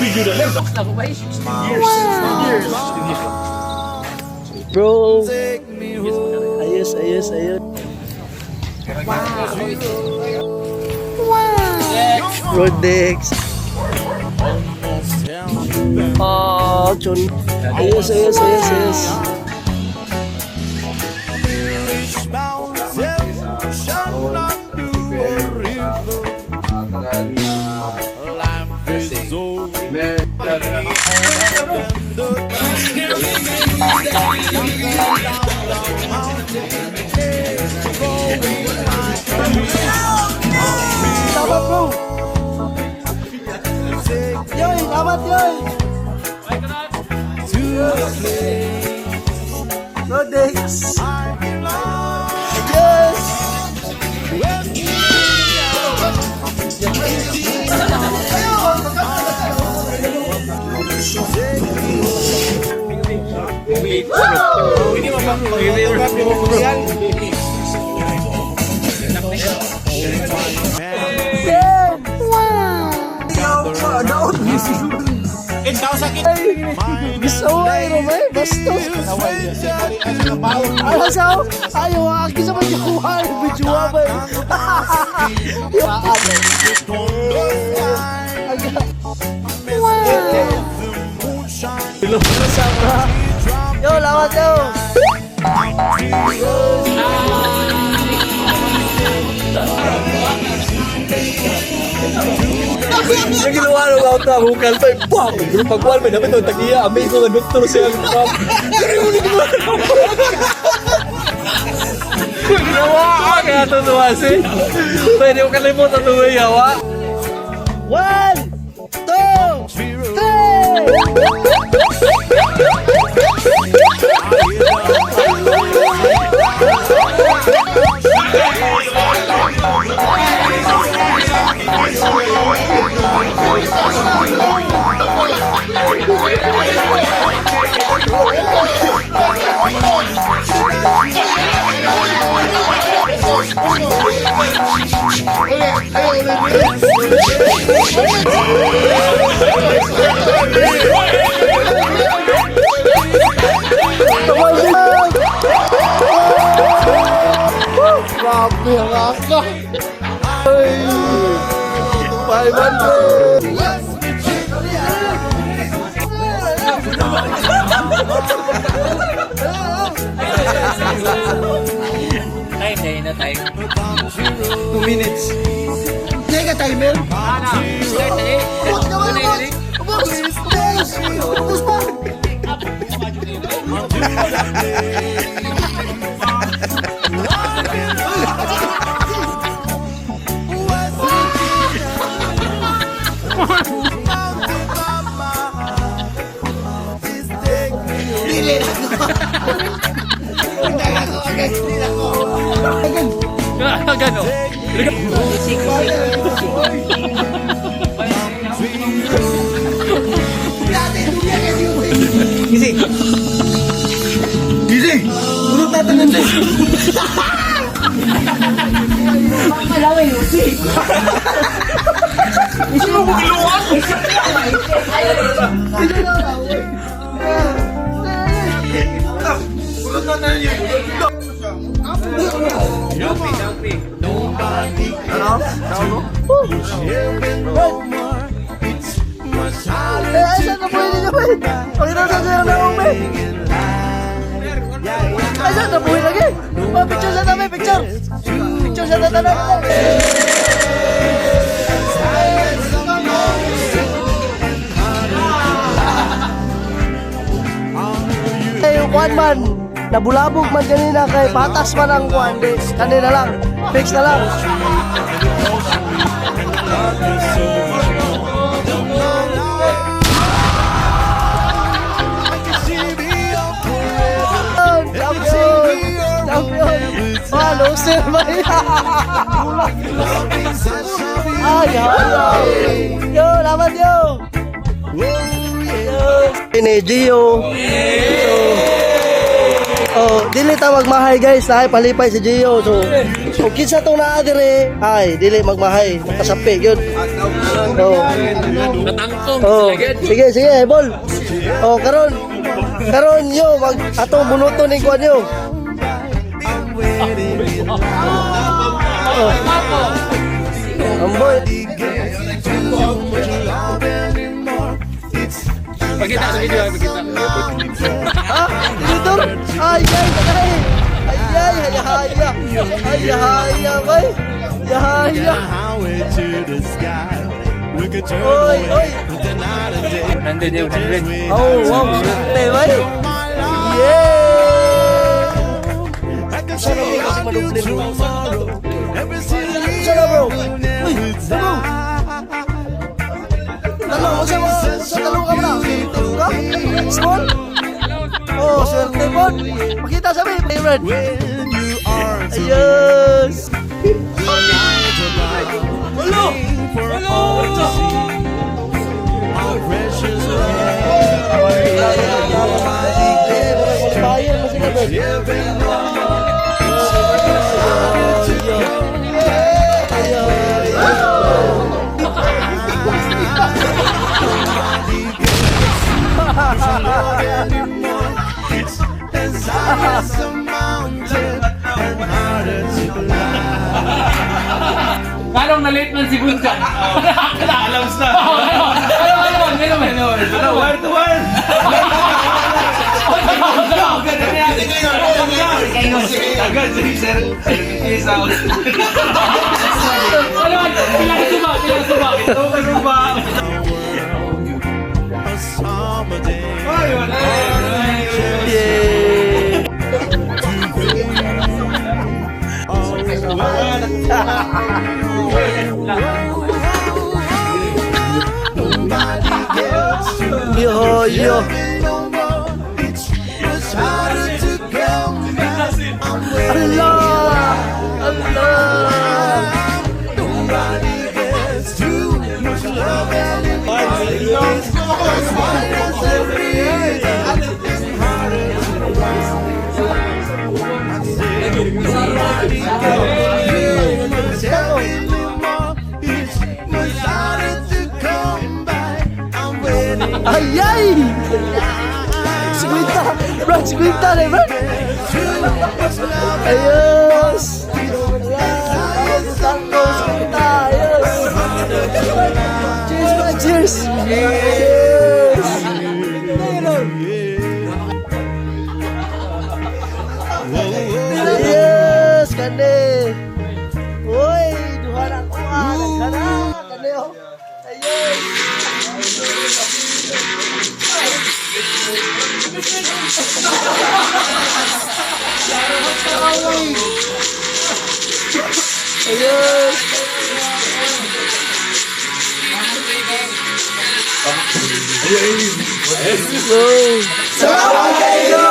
video na lang. Ako ba 16 years? Bro. Ayos. Rodex. Chun. Ayos. Salamat bro. Yoy, salamat yoy. Rodex. Yes. Gisaway mo ba? Bastos. Ano sao? Ayaw, aki sa magjuhan. Bijuwa ba? Yo, lawat yo. Yung ginawa ng out na hukal pa, bam! Pagkuhan may dapat ang tagiya, amay ko nga doktor siya ang bam. Pero yung ginawa ng kung ginawa ka, kaya ito tuwasi. Pwede mo kalimutan ito may yawa. 1, Grabe ang aka. Ay, 500. Time na time. 2 minutes. Teka, timer. Start eh. Ubus pa. Gano? Gising! Tulog natin nun eh! Malawin mo, si. Gusto mo bukiluan? Tulog natin yun. Saan na buhay ninyo, men? Pakita sa sa'yo na ume! Saan na buhay lagi? Picture sa tabi, picture! Picture sa tatanan! Yung kuhan man, nabulabog man kanina kay patas man ang kuhan. Kanina lang, fix na lang. Champion! Ano, sir ba yan? Ay! Yo, laban yo! Ini Gio. Oh, dili ta magmahay guys, ay palipay si Gio. So kinsa tong naa dire, ay dili magmahay, nakasapi gyud. Oh. Katangkong. Oh. Sagad. Sige, sige, bol. Oh, karon yo mag atong bunuton ning kuan yo. Oh. Amboy. Pagkita sa video, pagkita. Ah, editor. Ay, ay, ay. Ay, ay, ay, ay. Ay, ay, ay. Ay, Oy, oy. Nandun yung 100. Oh, wow. Swerte, bay. Yeah. Sana mo kasi manuplin mo. Sana bro. Uy, bro. Talong, sa talong ka ba na? Talong ka? Small? Oh, swerte po. Makita sa may favorite. Ayos. Hello! Hello! Kalong na-late man si Gunjan. Alam na. Ano, word to word. Agad, sige, sir. Yes, ako. Ano, pilang suba. Ito ka suba. Yo, yo. Allah, Allah. Ay, ay! Siguita! Bro, siguita na, bro! Ayos! Ayos! Santo, siguita! Ayos! Cheers, bro! Cheers! Cheers! Ayos! Kande! Uy! Duha na ko! Nagkana! Kande, oh! Ayos! Ayos! Salamat kayo!